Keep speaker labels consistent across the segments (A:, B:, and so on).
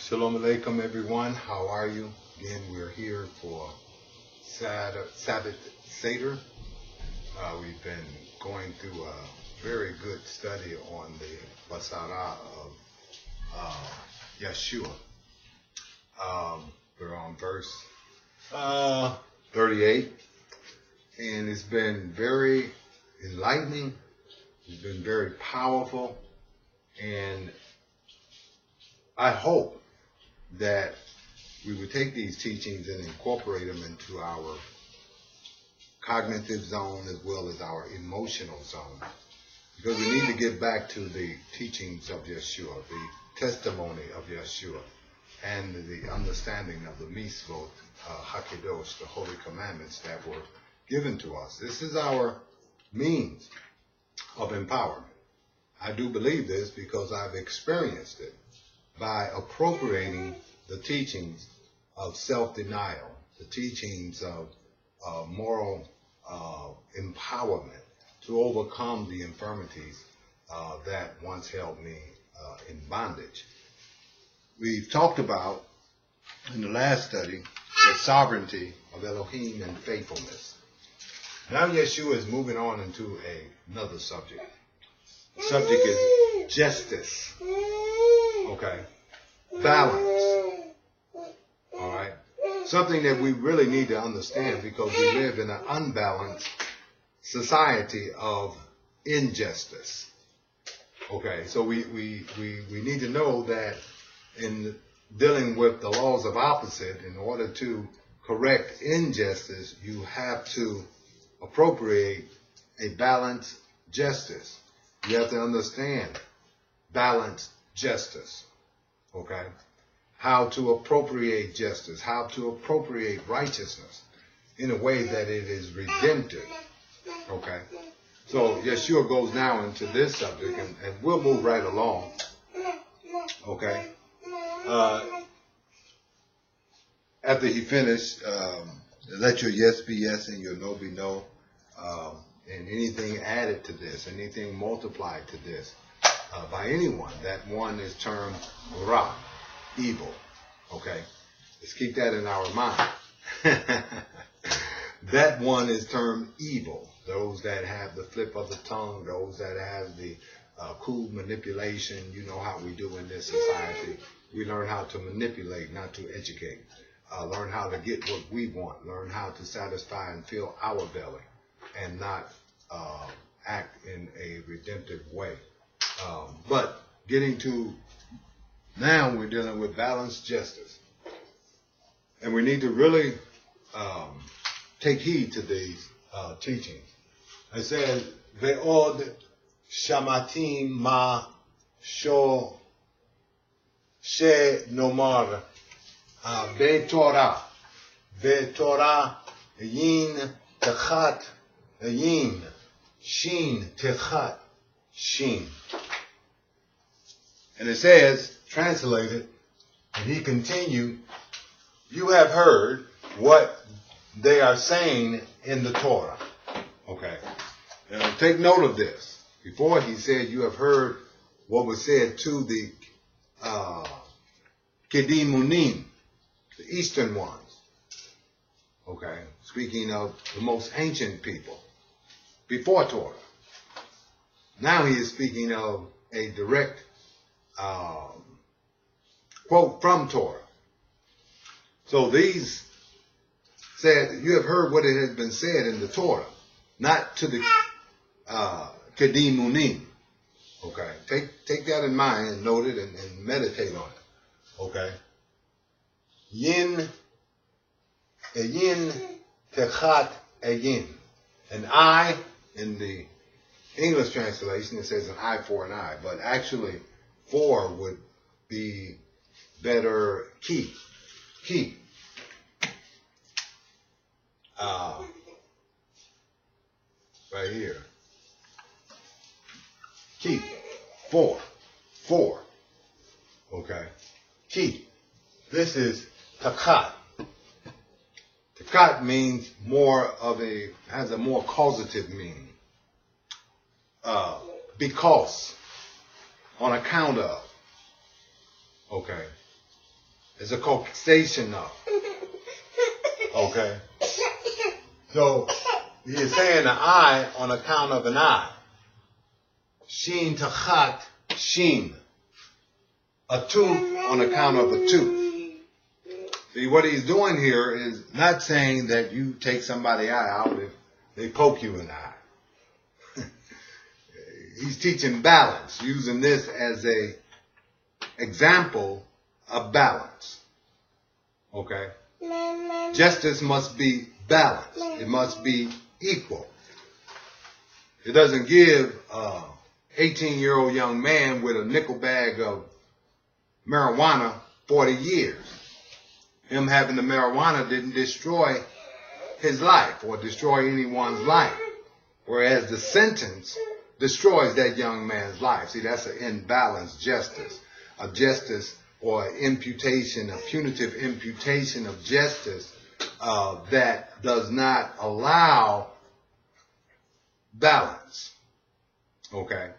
A: Shalom Aleichem, everyone. How are you? Again, we're here for Sabbath Seder. We've been going through a very good study on the Basarah of Yeshua. We're on verse 38, and it's been very enlightening. It's been very powerful, and I hope that we would take these teachings and incorporate them into our cognitive zone as well as our emotional zone. Because we need to get back to the teachings of Yeshua, the testimony of Yeshua, and the understanding of the mitzvot, Hakadosh, the holy commandments that were given to us. This is our means of empowerment. I do believe this because I've experienced it by appropriating the teachings of self-denial, the teachings of moral empowerment to overcome the infirmities that once held me in bondage. We've talked about, in the last study, the sovereignty of Elohim and faithfulness. Now Yeshua is moving on into another subject. The subject is justice. Okay. Balance. All right. Something that we really need to understand because we live in an unbalanced society of injustice. Okay. So we need to know that in dealing with the laws of opposite, in order to correct injustice, you have to appropriate a balanced justice. You have to understand balanced justice. Okay? How to appropriate justice, how to appropriate righteousness in a way that it is redemptive. Okay? So Yeshua goes now into this subject, and we'll move right along. Okay? After he finished, let your yes be yes and your no be no. And anything added to this, anything multiplied to this by anyone, that one is termed ra, evil. Okay? Let's keep that in our mind. That one is termed evil. Those that have the flip of the tongue, those that have the cool manipulation, you know how we do in this society. We learn how to manipulate, not to educate. Learn how to get what we want. Learn how to satisfy and fill our belly and not act in a redemptive way. But getting to now, we're dealing with balanced justice. And we need to really take heed to these teachings. It says, Ve'od shamatim ma sho she nomar ve'torah yin techat yin shin techat shin. And it says, translated, and he continued, you have heard what they are saying in the Torah. Okay. Now take note of this. Before he said, you have heard what was said to the Kedimunim, the eastern ones. Okay. Speaking of the most ancient people before Torah. Now he is speaking of a direct quote from Torah. So these said, you have heard what it has been said in the Torah, not to the Kedimunim. Okay, take that in mind and note it and meditate on it. Okay, yin techat yin, an eye in the English translation, it says an eye for an eye, but actually for would be better key. Right here. Key. For. Okay. Key. This is takat. Takat means has a more causative meaning. Because. On account of. Okay. It's a coxation of. Okay? So, he is saying the eye on account of an eye. Sheen tachat sheen. A tooth on account of a tooth. See, what he's doing here is not saying that you take somebody's eye out if they poke you in the eye. He's teaching balance, using this as a example of balance. Okay? Justice must be balanced. It must be equal. It doesn't give an 18-year-old young man with a nickel bag of marijuana 40 years. Him having the marijuana didn't destroy his life or destroy anyone's life. Whereas the sentence destroys that young man's life. See, that's an imbalanced justice. A justice or imputation, a punitive imputation of justice that does not allow balance. Okay?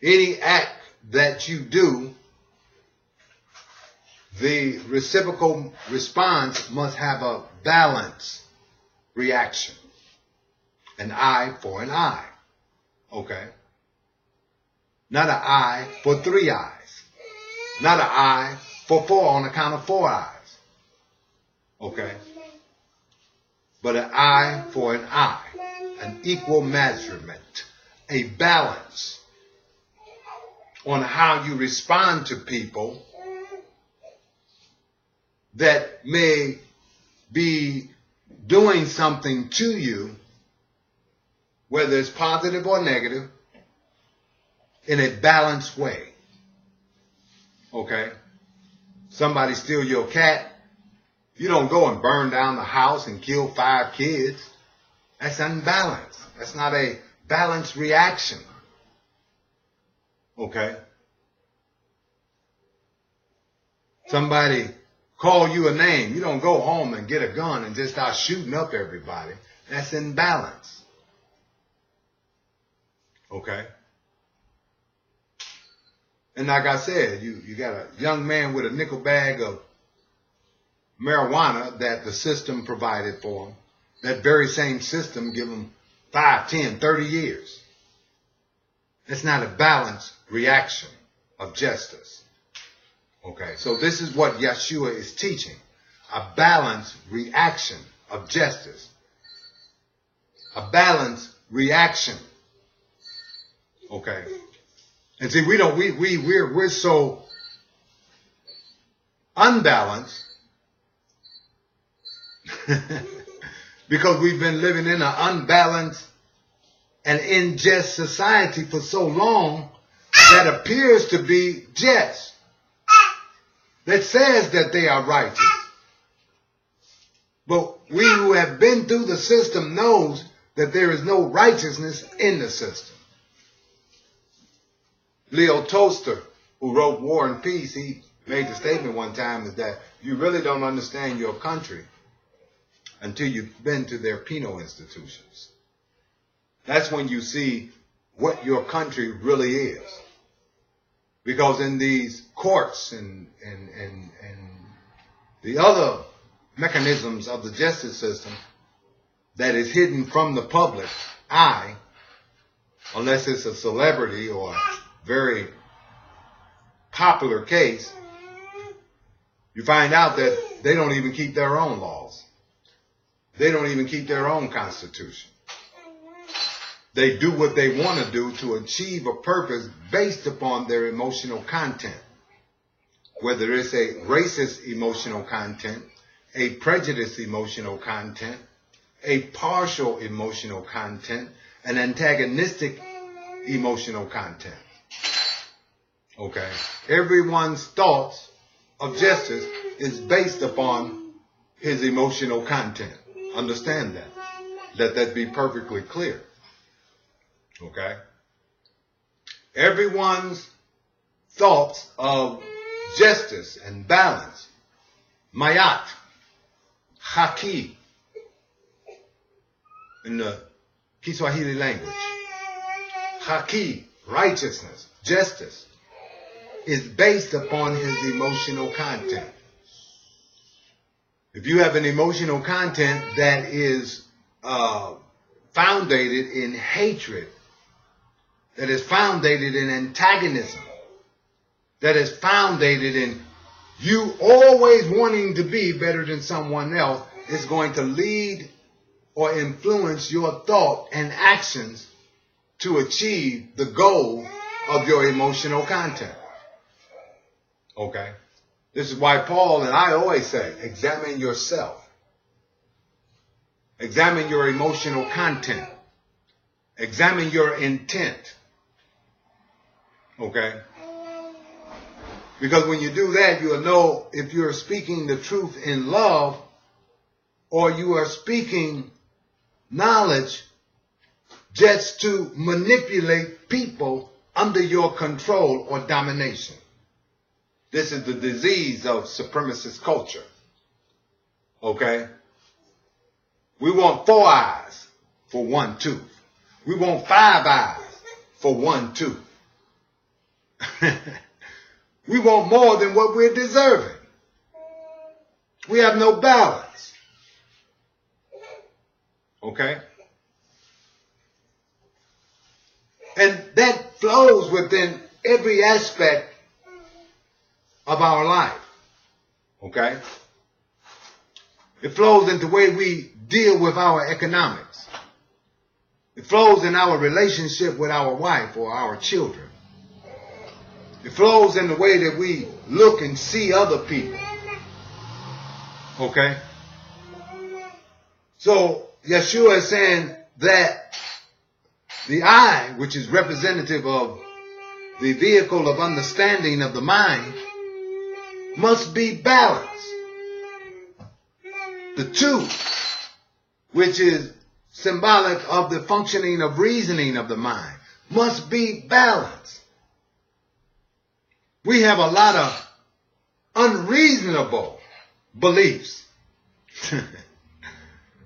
A: Any act that you do, the reciprocal response must have a balanced reaction. An eye for an eye. Okay? Not an eye for 3 eyes. Not an eye for 4 on account of 4 eyes. Okay? But an eye for an eye. An equal measurement. A balance on how you respond to people that may be doing something to you, whether it's positive or negative, in a balanced way. Okay? Somebody steal your cat, you don't go and burn down the house and kill 5 kids. That's unbalanced. That's not a balanced reaction. Okay? Somebody call you a name. You don't go home and get a gun and just start shooting up everybody. That's imbalance. Okay? And like I said, you got a young man with a nickel bag of marijuana that the system provided for him. That very same system give him 5, 10, 30 years. It's not a balanced reaction of justice. Okay, so this is what Yeshua is teaching. A balanced reaction of justice. A balanced reaction. Okay. And see, we're so unbalanced because we've been living in an unbalanced and unjust society for so long that appears to be just, that says that they are righteous. But we who have been through the system knows that there is no righteousness in the system. Leo Tolstoy, who wrote War and Peace, he made the statement one time that you really don't understand your country until you've been to their penal institutions. That's when you see what your country really is. Because in these courts and the other mechanisms of the justice system that is hidden from the public eye, unless it's a celebrity or a very popular case, you find out that they don't even keep their own laws. They don't even keep their own constitution. They do what they want to do to achieve a purpose based upon their emotional content. Whether it's a racist emotional content, a prejudiced emotional content, a partial emotional content, an antagonistic emotional content. Okay? Everyone's thoughts of justice is based upon his emotional content. Understand that. Let that be perfectly clear. Okay? Everyone's thoughts of justice and balance, mayat, haki, in the Kiswahili language. Haki, righteousness, justice. is based upon his emotional content. If you have an emotional content that is founded in hatred, that is founded in antagonism, that is founded in you always wanting to be better than someone else, it's going to lead or influence your thought and actions to achieve the goal of your emotional content. Okay? This is why Paul and I always say, examine yourself. Examine your emotional content. Examine your intent. Okay? Because when you do that, you'll know if you're speaking the truth in love or you are speaking knowledge just to manipulate people under your control or domination. This is the disease of supremacist culture. Okay? We want 4 eyes for 1 tooth. We want 5 eyes for 1 tooth. We want more than what we're deserving. We have no balance. Okay? And that flows within every aspect of our life. Okay? It flows in the way we deal with our economics. It flows in our relationship with our wife or our children. It flows in the way that we look and see other people. Okay? So, Yeshua is saying that the eye, which is representative of the vehicle of understanding of the mind, must be balanced. The tooth, which is symbolic of the functioning of reasoning of the mind, must be balanced. We have a lot of unreasonable beliefs.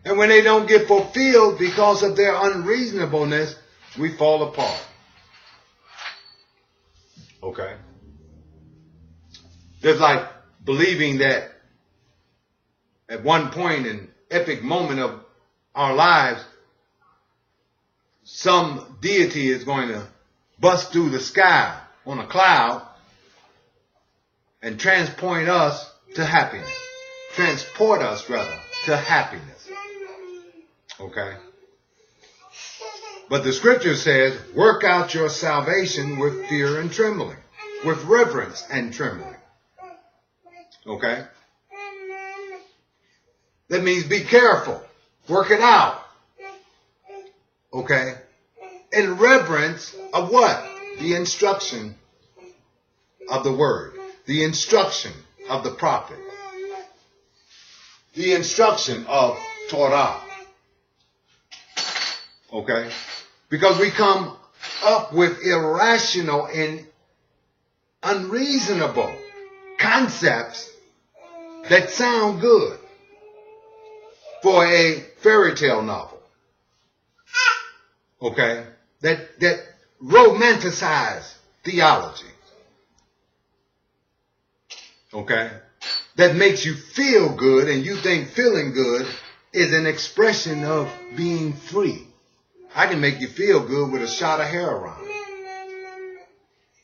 A: And when they don't get fulfilled because of their unreasonableness, we fall apart. Okay? Just like believing that at one point, an epic moment of our lives, some deity is going to bust through the sky on a cloud and transport us to happiness. Transport us, rather, to happiness. Okay? But the scripture says, work out your salvation with fear and trembling, with reverence and trembling. Okay? That means be careful. Work it out. Okay? In reverence of what? The instruction of the word. The instruction of the prophet. The instruction of Torah. Okay? Because we come up with irrational and unreasonable concepts that sound good for a fairy tale novel. Okay? That romanticize theology. Okay? That makes you feel good, and you think feeling good is an expression of being free. I can make you feel good with a shot of heroin,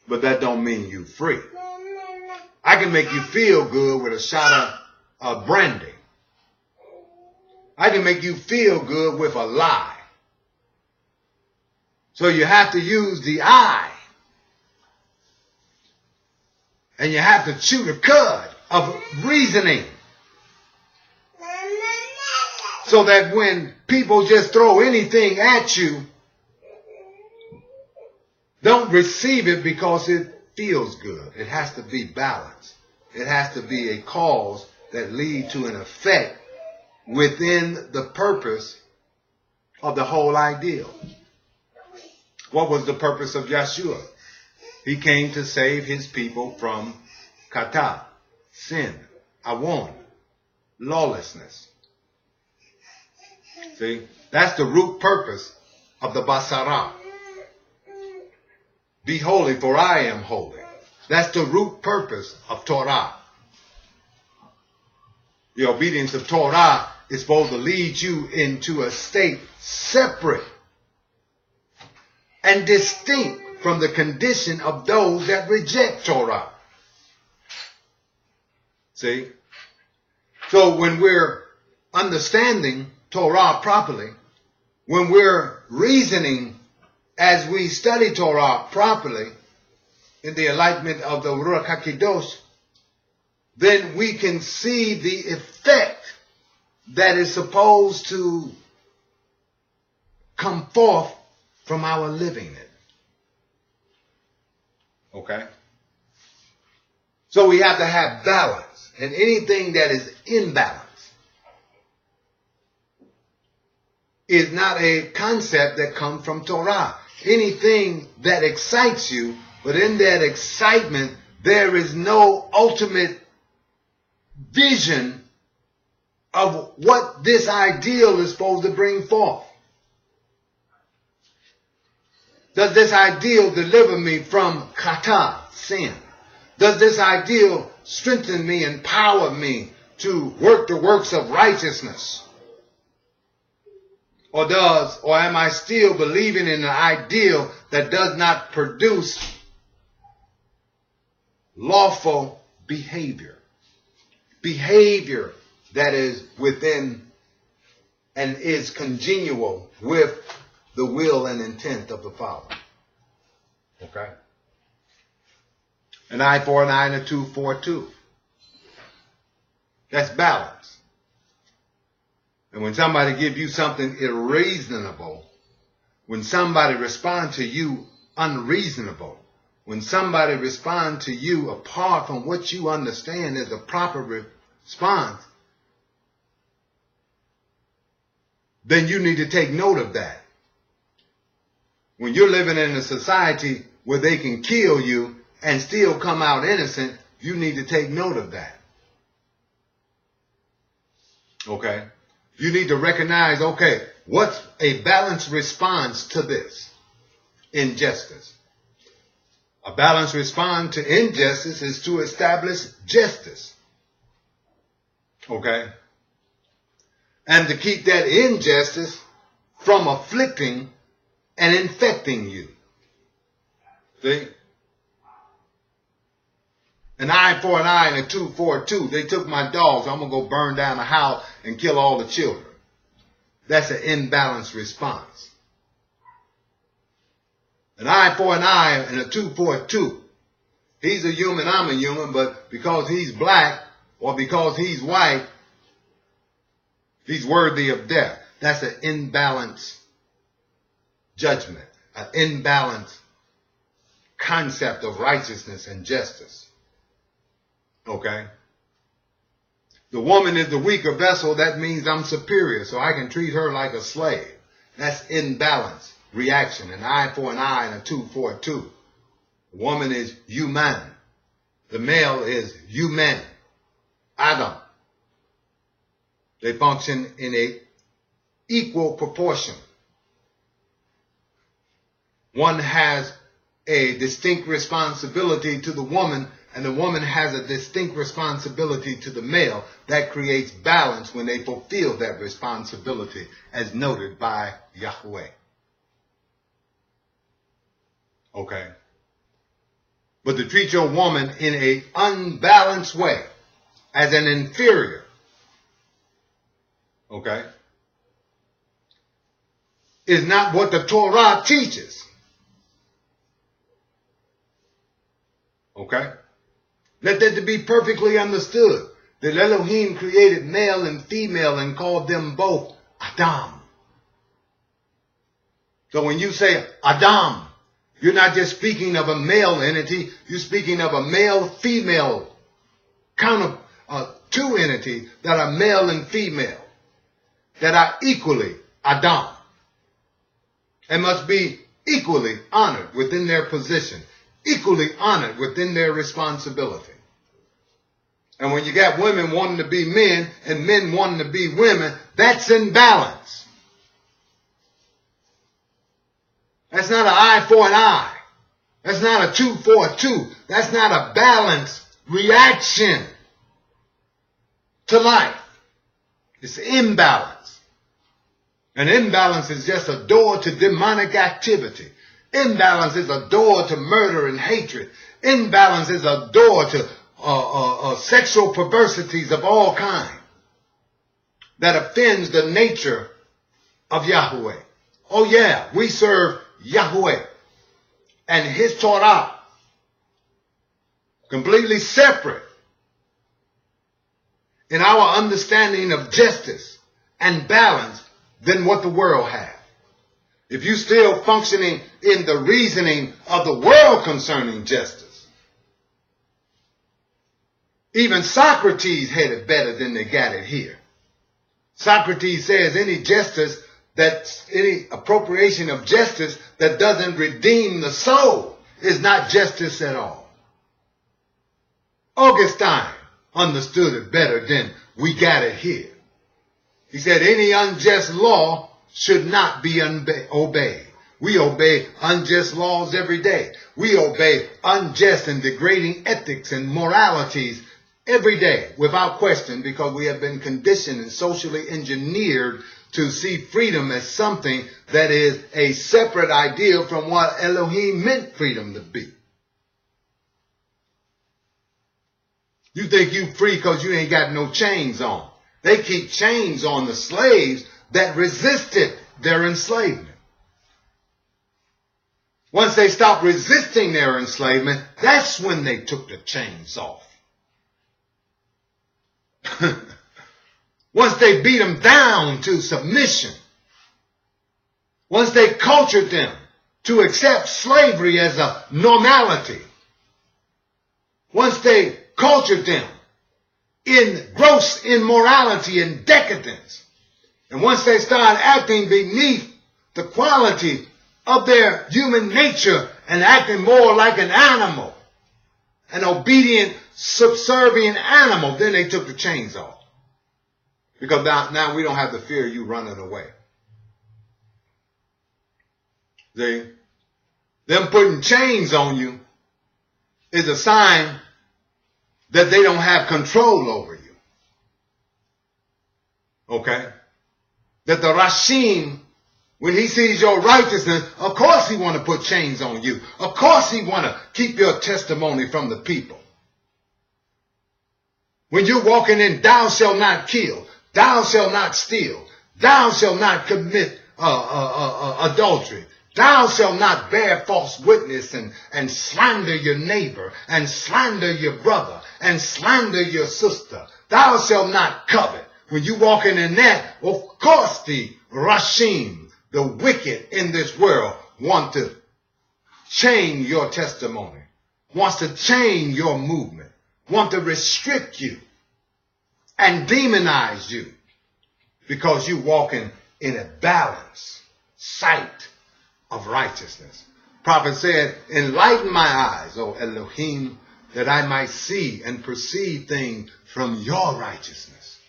A: but that don't mean you free. I can make you feel good with a shot of brandy. I can make you feel good with a lie. So you have to use the eye. And you have to chew the cud of reasoning. So that when people just throw anything at you, don't receive it because it feels good. It has to be balanced. It has to be a cause that leads to an effect within the purpose of the whole ideal. What was the purpose of Yeshua? He came to save his people from kata, sin, awon, lawlessness. See, that's the root purpose of the Basarah. Be holy, for I am holy. That's the root purpose of Torah. The obedience of Torah is supposed to lead you into a state separate and distinct from the condition of those that reject Torah. See? So when we're understanding Torah properly, when we're reasoning as we study Torah properly in the enlightenment of the Ruach HaKadosh, then we can see the effect that is supposed to come forth from our living it. Okay? So we have to have balance. And anything that is imbalance is not a concept that comes from Torah. Anything that excites you, but in that excitement, there is no ultimate vision of what this ideal is supposed to bring forth. Does this ideal deliver me from kata, sin? Does this ideal strengthen me, empower me to work the works of righteousness? Or am I still believing in an ideal that does not produce lawful behavior? Behavior that is within and is congenial with the will and intent of the Father. Okay? An eye for an eye and a tooth for a tooth. That's balance. And when somebody gives you something irreasonable, when somebody responds to you unreasonable, when somebody responds to you apart from what you understand is a proper response, then you need to take note of that. When you're living in a society where they can kill you and still come out innocent, you need to take note of that. Okay? You need to recognize, okay, what's a balanced response to this injustice? A balanced response to injustice is to establish justice. Okay? And to keep that injustice from afflicting and infecting you. See? An eye for an eye and a tooth for a tooth. They took my dogs. I'm going to go burn down the house and kill all the children. That's an imbalanced response. An eye for an eye and a tooth for a tooth. He's a human, I'm a human, but because he's black or because he's white, he's worthy of death. That's an imbalanced judgment, an imbalanced concept of righteousness and justice. Okay? The woman is the weaker vessel. That means I'm superior, so I can treat her like a slave. That's imbalanced reaction. An eye for an eye and a tooth for a tooth. The woman is human. The male is human. Adam. They function in a equal proportion. One has a distinct responsibility to the woman, and the woman has a distinct responsibility to the male. That creates balance when they fulfill that responsibility, as noted by Yahweh. Okay? But to treat your woman in an unbalanced way, as an inferior, okay, is not what the Torah teaches. Okay? Let that to be perfectly understood. That Elohim created male and female and called them both Adam. So when you say Adam, you're not just speaking of a male entity, you're speaking of a male-female two entities that are male and female, that are equally Adam, and must be equally honored within their position, equally honored within their responsibility. And when you got women wanting to be men and men wanting to be women, that's imbalance. That's not an eye for an eye. That's not a 2 for a 2. That's not a balanced reaction to life. It's imbalance. And imbalance is just a door to demonic activity. Imbalance is a door to murder and hatred. Imbalance is a door to sexual perversities of all kinds that offends the nature of Yahweh. Oh yeah, we serve Yahweh and his Torah, completely separate in our understanding of justice and balance than what the world has. If you're still functioning in the reasoning of the world concerning justice, even Socrates had it better than they got it here. Socrates says any appropriation of justice that doesn't redeem the soul is not justice at all. Augustine understood it better than we got it here. He said any unjust law should not be obeyed. We obey unjust laws every day. We obey unjust and degrading ethics and moralities every day without question, because we have been conditioned and socially engineered to see freedom as something that is a separate ideal from what Elohim meant freedom to be. You think you free because you ain't got no chains on. They keep chains on the slaves that resisted their enslavement. Once they stopped resisting their enslavement, that's when they took the chains off. Once they beat them down to submission, once they cultured them to accept slavery as a normality, once they cultured them in gross immorality and decadence, and once they started acting beneath the quality of their human nature and acting more like an animal, an obedient, subservient animal, then they took the chains off. Because now we don't have the fear of you running away. See? Them putting chains on you is a sign that they don't have control over you. Okay? That the Rashim, when he sees your righteousness, of course he want to put chains on you. Of course he want to keep your testimony from the people. When you're walking in, thou shalt not kill, thou shalt not steal, thou shalt not commit adultery, thou shalt not bear false witness and slander your neighbor and slander your brother and slander your sister. Thou shalt not covet. When you walking in that, of course the Rashim, the wicked in this world, want to chain your testimony, wants to chain your movement, want to restrict you and demonize you because you walking in a balanced sight of righteousness. Prophet said, enlighten my eyes, O Elohim, that I might see and perceive things from your righteousness.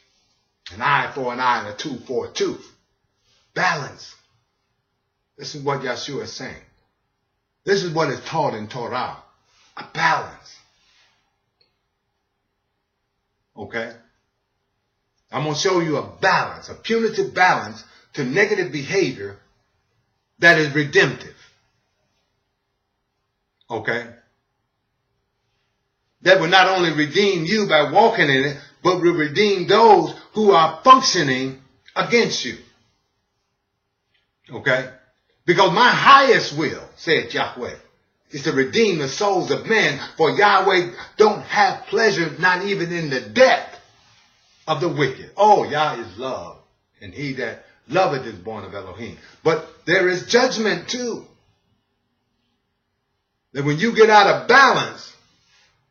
A: An eye for an eye and a tooth for a tooth. Balance. This is what Yeshua is saying. This is what is taught in Torah. A balance. Okay? I'm going to show you a balance, a punitive balance to negative behavior that is redemptive. Okay? That will not only redeem you by walking in it, but will redeem those who are functioning against you. Okay? Because my highest will, said Yahweh, is to redeem the souls of men, for Yahweh don't have pleasure, not even in the death of the wicked. Oh, Yah is love, and he that loveth is born of Elohim. But there is judgment too. That when you get out of balance,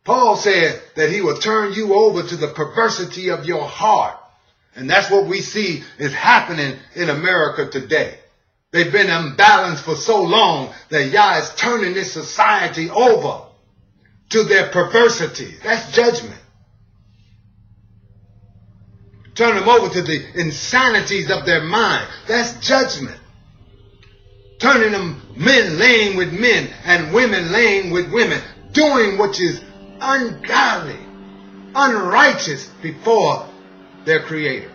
A: Paul said that he will turn you over to the perversity of your heart. And that's what we see is happening in America today. They've been unbalanced for so long that Yah is turning this society over to their perversity. That's judgment. Turn them over to the insanities of their mind. That's judgment. turning them men laying with men and women laying with women, doing what is ungodly, unrighteous before their Creator.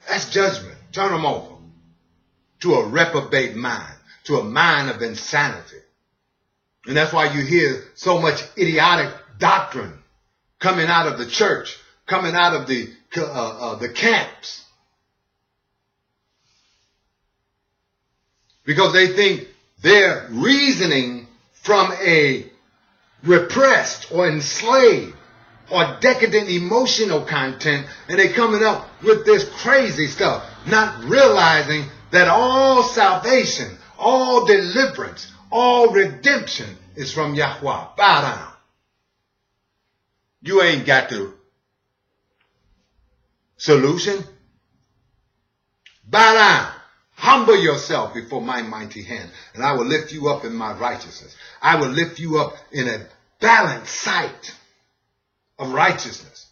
A: That's judgment. Turn them over to a reprobate mind, to a mind of insanity. And that's why you hear so much idiotic doctrine coming out of the church, coming out of the camps. Because they think they're reasoning from a repressed or enslaved or decadent emotional content, and they're coming up with this crazy stuff, not realizing that all salvation, all deliverance, all redemption is from Yahweh. Bow down. You ain't got the solution. Bow down. Humble yourself before my mighty hand, and I will lift you up in my righteousness. I will lift you up in a balanced sight of righteousness,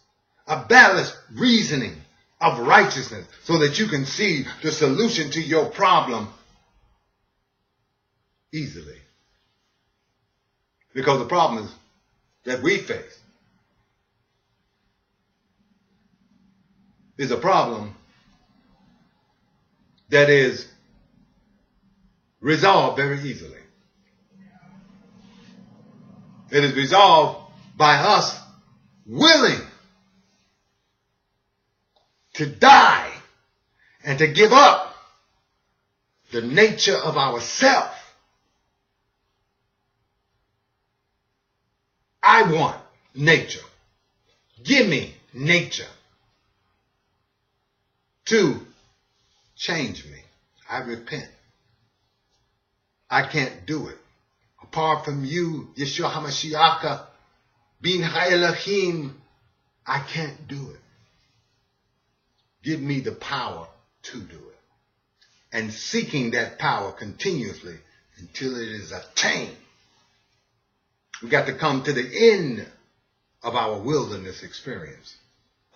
A: a balanced reasoning of righteousness, so that you can see the solution to your problem easily. Because the problem is that we face is a problem that is resolved very easily. It is resolved by us willing to die and to give up the nature of ourself. I want nature. Give me nature to change me. I repent. I can't do it. Apart from you, Yeshua HaMashiach, Bin HaElohim, I can't do it. Give me the power to do it. And seeking that power continuously until it is attained. We got to come to the end of our wilderness experience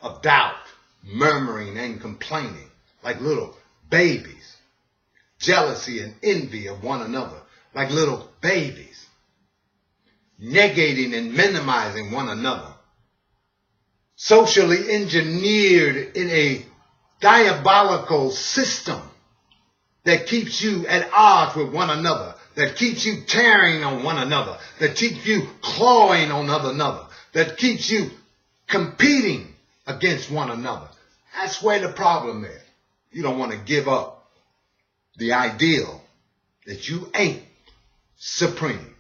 A: of doubt, murmuring and complaining like little babies. Jealousy and envy of one another like little babies. Negating and minimizing one another. Socially engineered in a diabolical system that keeps you at odds with one another, that keeps you tearing on one another, that keeps you clawing on one another, that keeps you competing against one another. That's where the problem is. You don't want to give up the ideal that you ain't supreme,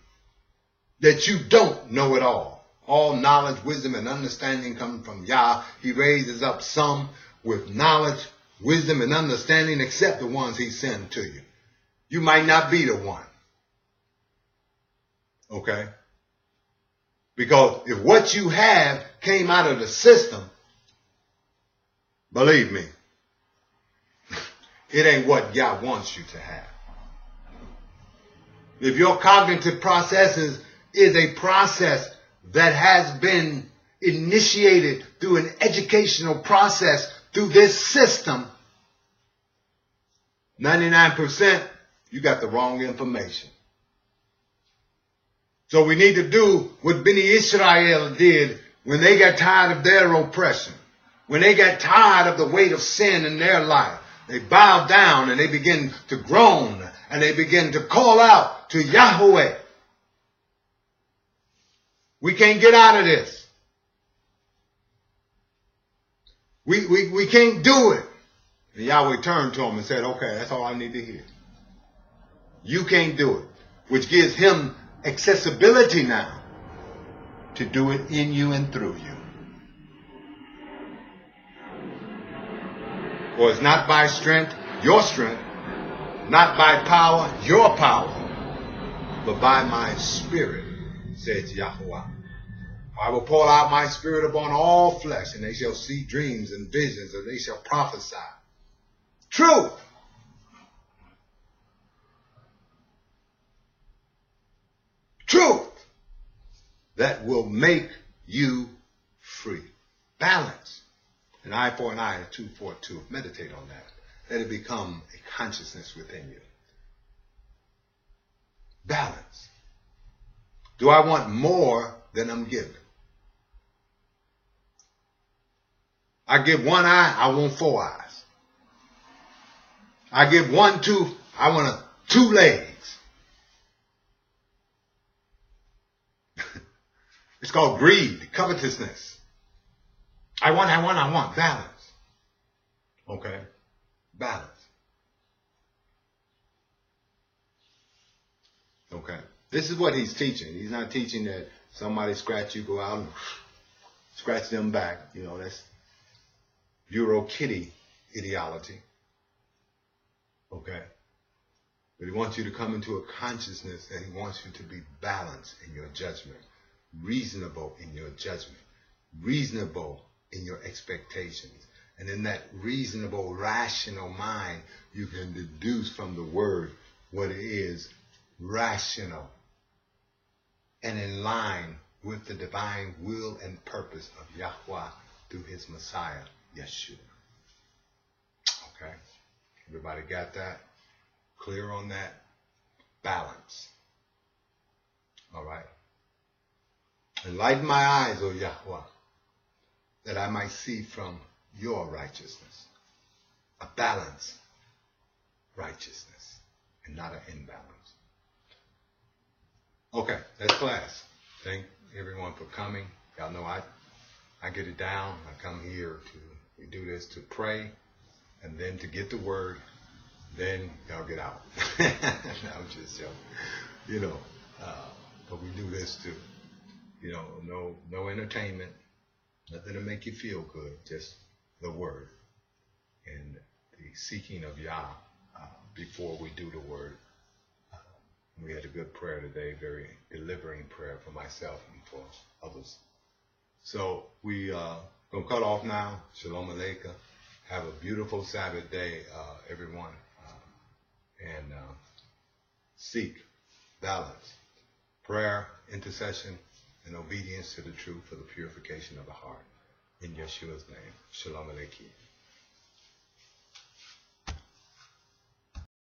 A: that you don't know it all. All knowledge, wisdom, and understanding come from Yah. He raises up some with knowledge, wisdom, and understanding, except the ones he sent to you. You might not be the one. Okay? Because if what you have came out of the system, believe me, it ain't what Yah wants you to have. If your cognitive processes is a process that has been initiated through an educational process through this system, 99% you got the wrong information. So we need to do what Bnei Israel did when they got tired of their oppression, when they got tired of the weight of sin in their life. They bowed down and they begin to groan and they begin to call out to Yahweh. We can't get out of this. We can't do it. And Yahweh turned to him and said, okay, that's all I need to hear. You can't do it. Which gives him accessibility now to do it in you and through you. For it's not by strength, your strength, not by power, your power, but by my spirit, says Yahweh. I will pour out my spirit upon all flesh, and they shall see dreams and visions, and they shall prophesy. Truth. Truth that will make you free. Balance. An eye for an eye, a tooth for a tooth. Meditate on that. Let it become a consciousness within you. Balance. Do I want more than I'm giving? I give one eye, I want 4 eyes. I give 1 tooth, I want 2 legs. It's called greed, covetousness. I want. Balance. Okay? Balance. Okay? This is what he's teaching. He's not teaching that somebody scratch you, go out and scratch them back. You know, that's Euro kitty ideology. Okay? But he wants you to come into a consciousness that he wants you to be balanced in your judgment, reasonable in your judgment, reasonable in your expectations. And in that reasonable, rational mind, you can deduce from the word what it is rational and in line with the divine will and purpose of Yahweh through his Messiah, Yeshua. Okay? Everybody got that? Clear on that? Balance. All right? Enlighten my eyes, O Yahweh, that I might see from your righteousness. A balanced righteousness and not an imbalance. Okay, that's class. Thank everyone for coming. Y'all know I get it down. I come here we do this to pray and then to get the word. Then y'all get out. I'm just joking. You know, but we do this to, you know, no entertainment, nothing to make you feel good, just the word and the seeking of Yah before we do the word. We had a good prayer today, very delivering prayer for myself and for others. So we going to cut off now. Shalom Aleichem. Have a beautiful Sabbath day, everyone. And seek balance, prayer, intercession, and obedience to the truth for the purification of the heart. In Yeshua's name. Shalom Aleichem.